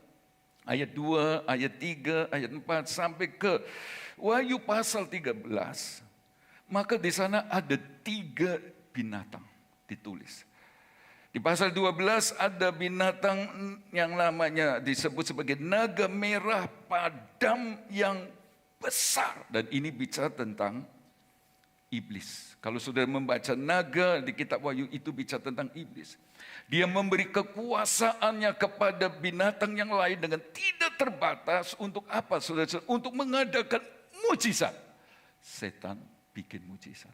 ayat 2, ayat 3, ayat 4 sampai ke Wahyu pasal 13. Maka di sana ada 3 binatang ditulis. Di pasal 12 ada binatang yang namanya disebut sebagai naga merah padam yang besar. Dan ini bicara tentang iblis. Kalau sudah membaca naga di kitab Wahyu itu bicara tentang iblis. Dia memberi kekuasaannya kepada binatang yang lain dengan tidak terbatas. Untuk apa saudara? Untuk mengadakan mujizat. Setan bikin mujizat.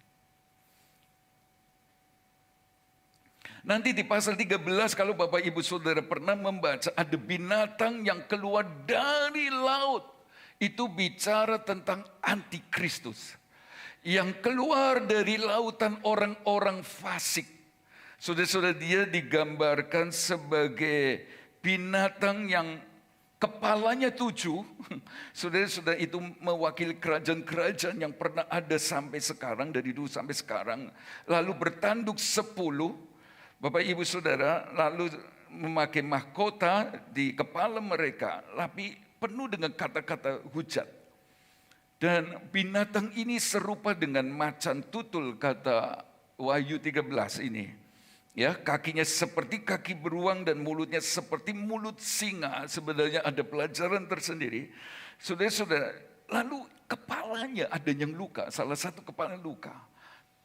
Nanti di pasal 13 kalau Bapak Ibu Saudara pernah membaca ada binatang yang keluar dari laut. Itu bicara tentang antikristus. Yang keluar dari lautan orang-orang fasik. Saudara-saudara, dia digambarkan sebagai binatang yang kepalanya 7, saudara-saudara, itu mewakili kerajaan-kerajaan yang pernah ada sampai sekarang, dari dulu sampai sekarang. Lalu bertanduk 10, Bapak Ibu Saudara, lalu memakai mahkota di kepala mereka, tapi penuh dengan kata-kata hujat. Dan binatang ini serupa dengan macan tutul, kata Wahyu 13 ini. Ya, kakinya seperti kaki beruang dan mulutnya seperti mulut singa. Sebenarnya ada pelajaran tersendiri. Saudara-saudara, lalu kepalanya ada yang luka, salah satu kepala luka.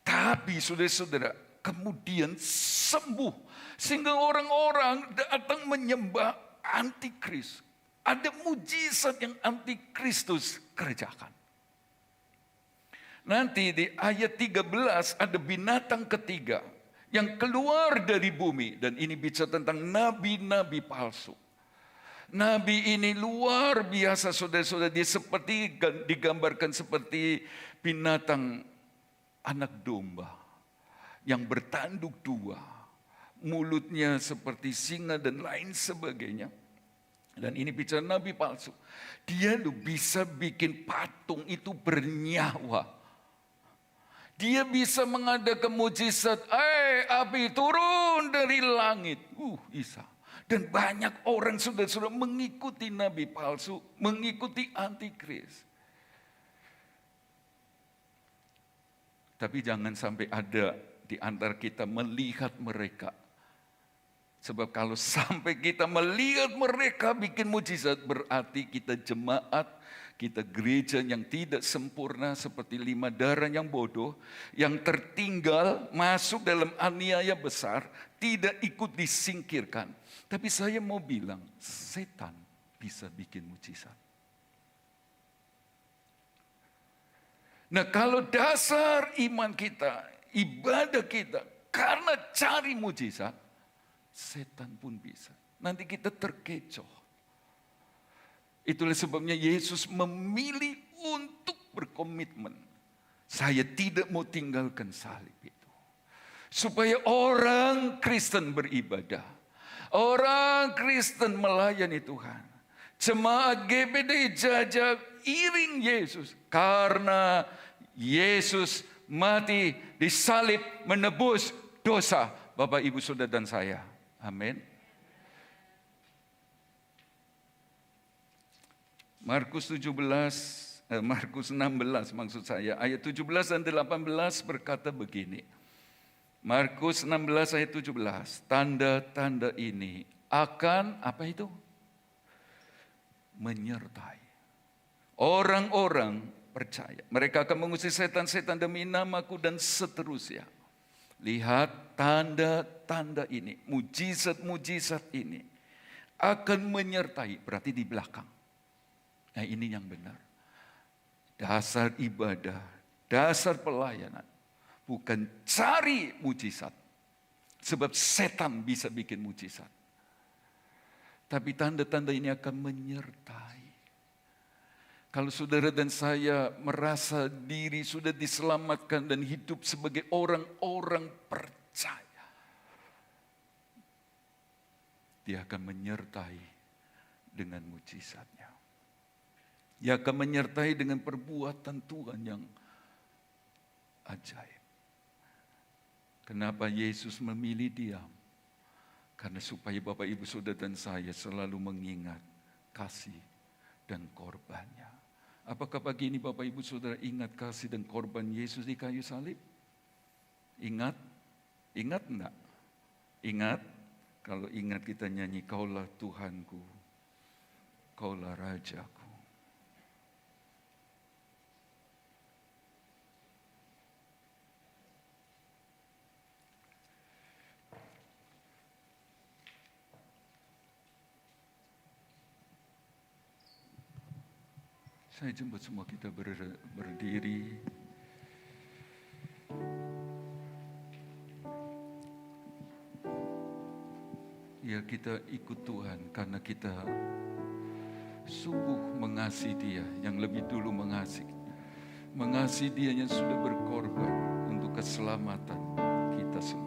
Tapi saudara-saudara, kemudian sembuh. Sehingga orang-orang datang menyembah antikris. Ada mujizat yang antikristus kerjakan. Nanti di ayat 13 ada binatang ketiga yang keluar dari bumi. Dan ini bicara tentang nabi-nabi palsu. Nabi ini luar biasa saudara-saudara. Dia seperti digambarkan seperti binatang anak domba. Yang bertanduk 2. Mulutnya seperti singa dan lain sebagainya. Dan ini bicara nabi palsu. Dia bisa bikin patung itu bernyawa. Dia bisa mengadakan mujizat, api turun dari langit. Bisa. Dan banyak orang sudah mengikuti nabi palsu, mengikuti antikris. Tapi jangan sampai ada di antara kita melihat mereka. Sebab kalau sampai kita melihat mereka bikin mujizat, berarti kita jemaat, kita gereja yang tidak sempurna seperti 5 darah yang bodoh, yang tertinggal masuk dalam aniaya besar, tidak ikut disingkirkan. Tapi saya mau bilang, setan bisa bikin mujizat. Nah, kalau dasar iman kita, ibadah kita, karena cari mujizat, setan pun bisa. Nanti kita terkecoh. Itulah sebabnya Yesus memilih untuk berkomitmen. Saya tidak mau tinggalkan salib itu. Supaya orang Kristen beribadah. Orang Kristen melayani Tuhan. Jemaat GPTI Jajak iring Yesus. Karena Yesus mati disalib menebus dosa Bapak, Ibu, Saudara dan saya. Amin. Markus 16 maksud saya, ayat 17 dan 18 berkata begini. Markus 16 ayat 17, tanda-tanda ini akan, apa itu? Menyertai orang-orang percaya. Mereka akan mengusir setan-setan demi namaku dan seterusnya. Lihat tanda-tanda ini, mujizat-mujizat ini akan menyertai, berarti di belakang. Nah, ini yang benar. Dasar ibadah, dasar pelayanan, bukan cari mujizat. Sebab setan bisa bikin mujizat. Tapi tanda-tanda ini akan menyertai. Kalau saudara dan saya merasa diri sudah diselamatkan dan hidup sebagai orang-orang percaya, dia akan menyertai dengan mujizatnya. Dia akan menyertai dengan perbuatan Tuhan yang ajaib. Kenapa Yesus memilih diam? Karena supaya Bapak Ibu Saudara dan saya selalu mengingat kasih dan korbannya. Apakah pagi ini Bapak Ibu Saudara ingat kasih dan korban Yesus di kayu salib? Ingat? Ingat enggak? Ingat? Kalau ingat kita nyanyi, Kaulah Tuhanku, Kaulah Rajaku. Saya jemput semua kita berdiri. Ya, kita ikut Tuhan karena kita sungguh mengasihi Dia yang lebih dulu mengasihi. Mengasihi Dia yang sudah berkorban untuk keselamatan kita semua.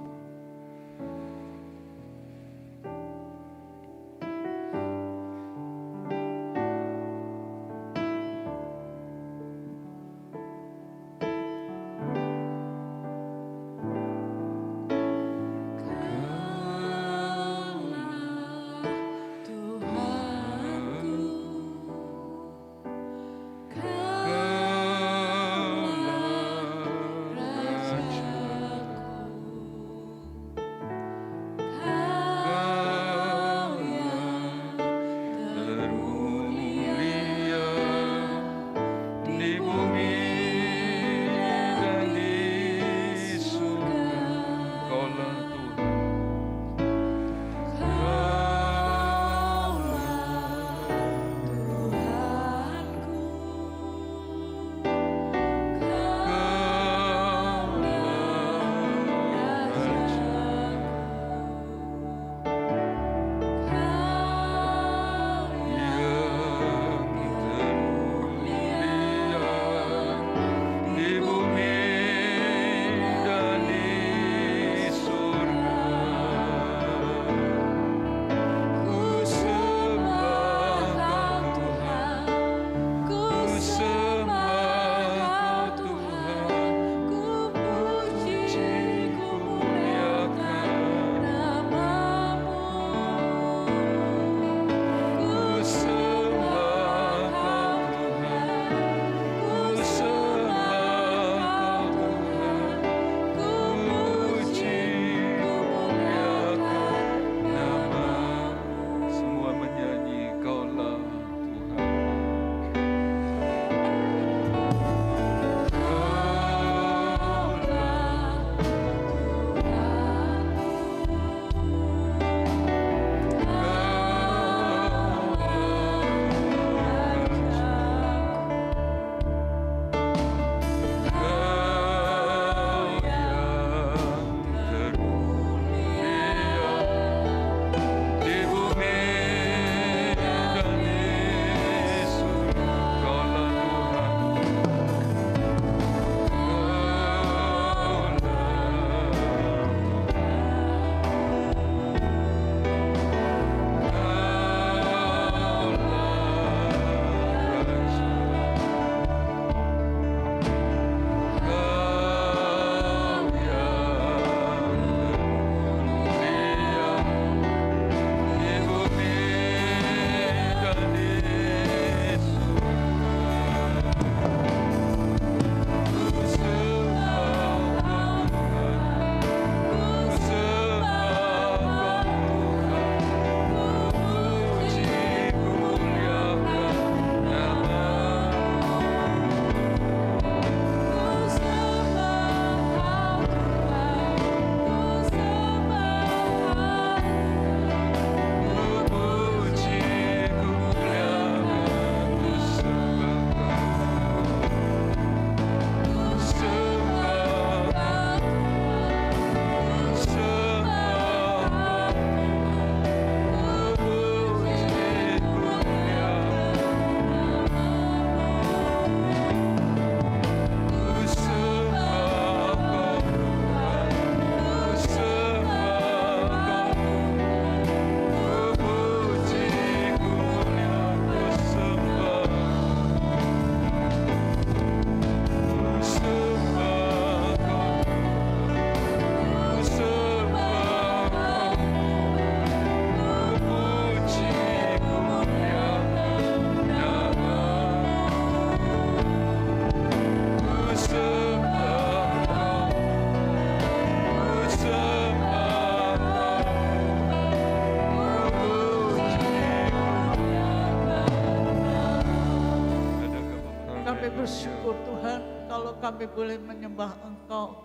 Kami bersyukur Tuhan kalau kami boleh menyembah Engkau.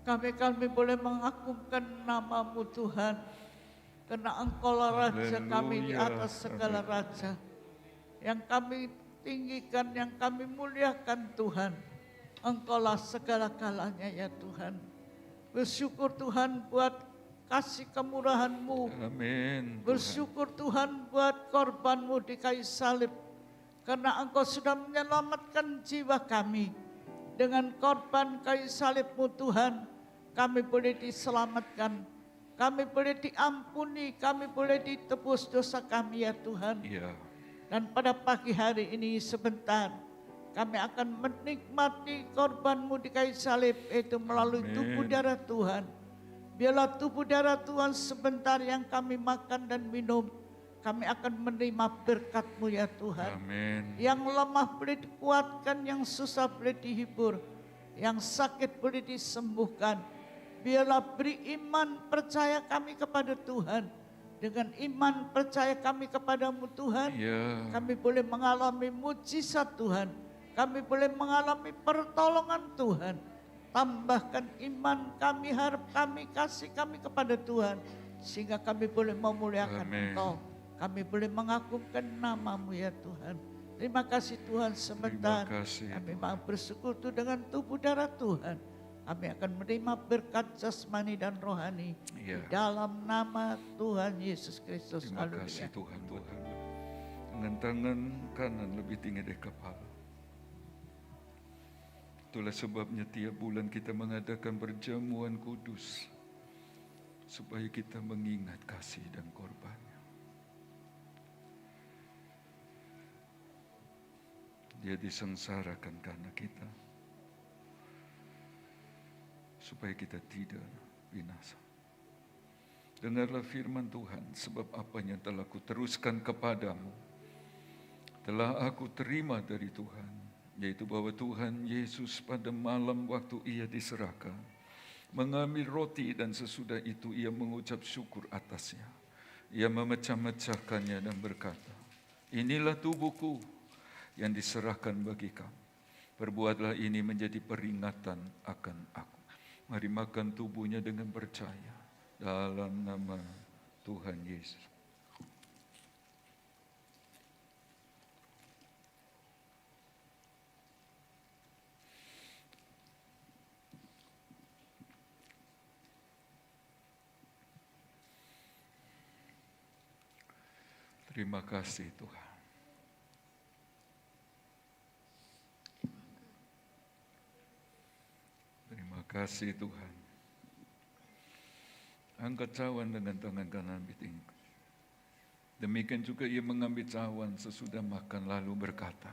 Kami boleh mengagungkan nama-Mu Tuhan. Karena Engkaulah Raja kami di atas segala raja. Yang kami tinggikan, yang kami muliakan Tuhan. Engkaulah segala-galanya ya Tuhan. Bersyukur Tuhan buat kasih kemurahan-Mu. Amin. Bersyukur Tuhan buat korban-Mu di kayu salib. Karena Engkau sudah menyelamatkan jiwa kami. Dengan korban kayu salib-Mu Tuhan, kami boleh diselamatkan. Kami boleh diampuni, kami boleh ditebus dosa kami ya Tuhan. Ya. Dan pada pagi hari ini sebentar, kami akan menikmati korban-Mu di kayu salib, yaitu melalui tubuh darah Tuhan. Biarlah tubuh darah Tuhan sebentar yang kami makan dan minum, kami akan menerima berkat-Mu ya Tuhan. Amin. Yang lemah boleh dikuatkan, yang susah boleh dihibur, yang sakit boleh disembuhkan. Biarlah beri iman percaya kami kepada Tuhan. Dengan iman percaya kami kepadamu Tuhan, kami boleh mengalami mujizat Tuhan. Kami boleh mengalami pertolongan Tuhan. Tambahkan iman kami, harap kami, kasih kami kepada Tuhan. Sehingga kami boleh memuliakan Engkau. Kami boleh mengagungkan nama-Mu ya Tuhan. Terima kasih Tuhan sebentar. Kami mau bersyukur dengan tubuh darah Tuhan. Kami akan menerima berkat jasmani dan rohani. Di dalam nama Tuhan Yesus Kristus. Terima kasih Tuhan. Dengan tangan kanan lebih tinggi dari kepala. Itulah sebabnya tiap bulan kita mengadakan perjamuan kudus. Supaya kita mengingat kasih dan korbannya. Dia disengsarakan karena kita. Supaya kita tidak binasa. Dengarlah firman Tuhan, sebab apa yang telah kuteruskan kepadamu, telah aku terima dari Tuhan, yaitu bahwa Tuhan Yesus pada malam waktu ia diserahkan, mengambil roti dan sesudah itu ia mengucap syukur atasnya. Ia memecah-mecahkannya dan berkata, inilah tubuhku yang diserahkan bagi kamu. Perbuatlah ini menjadi peringatan akan aku. Mari makan tubuhnya dengan percaya dalam nama Tuhan Yesus. Terima kasih Tuhan. Terima kasih Tuhan. Angkat cawan dengan tangan kanan ditinggi. Demikian juga ia mengambil cawan sesudah makan lalu berkata,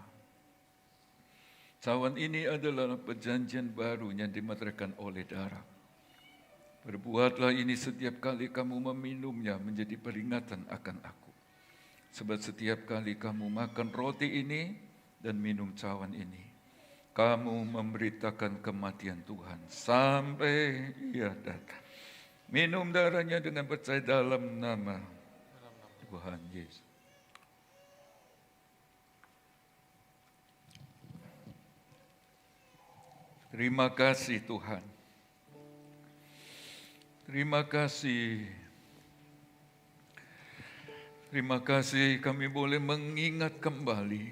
cawan ini adalah perjanjian baru yang dimeteraikan oleh darah. Perbuatlah ini setiap kali kamu meminumnya menjadi peringatan akan aku. Sebab setiap kali kamu makan roti ini dan minum cawan ini, kamu memberitakan kematian Tuhan sampai ia datang. Minum darahnya dengan percaya dalam nama Tuhan Yesus. Terima kasih Tuhan. Terima kasih. Terima kasih kami boleh mengingat kembali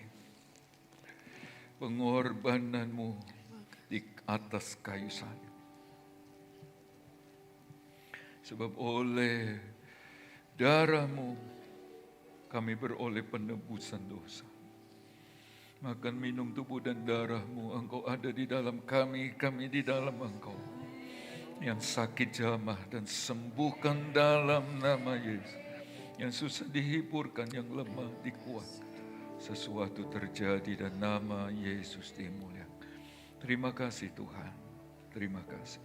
pengorbananmu di atas kayu salib. Sebab oleh darahmu kami beroleh penebusan dosa. Makan minum tubuh dan darahmu, engkau ada di dalam kami, kami di dalam engkau. Yang sakit jamah dan sembuhkan dalam nama Yesus. Yang susah dihiburkan, yang lemah dikuatkan. Sesuatu terjadi dan nama Yesus dimuliakan. Terima kasih Tuhan. Terima kasih.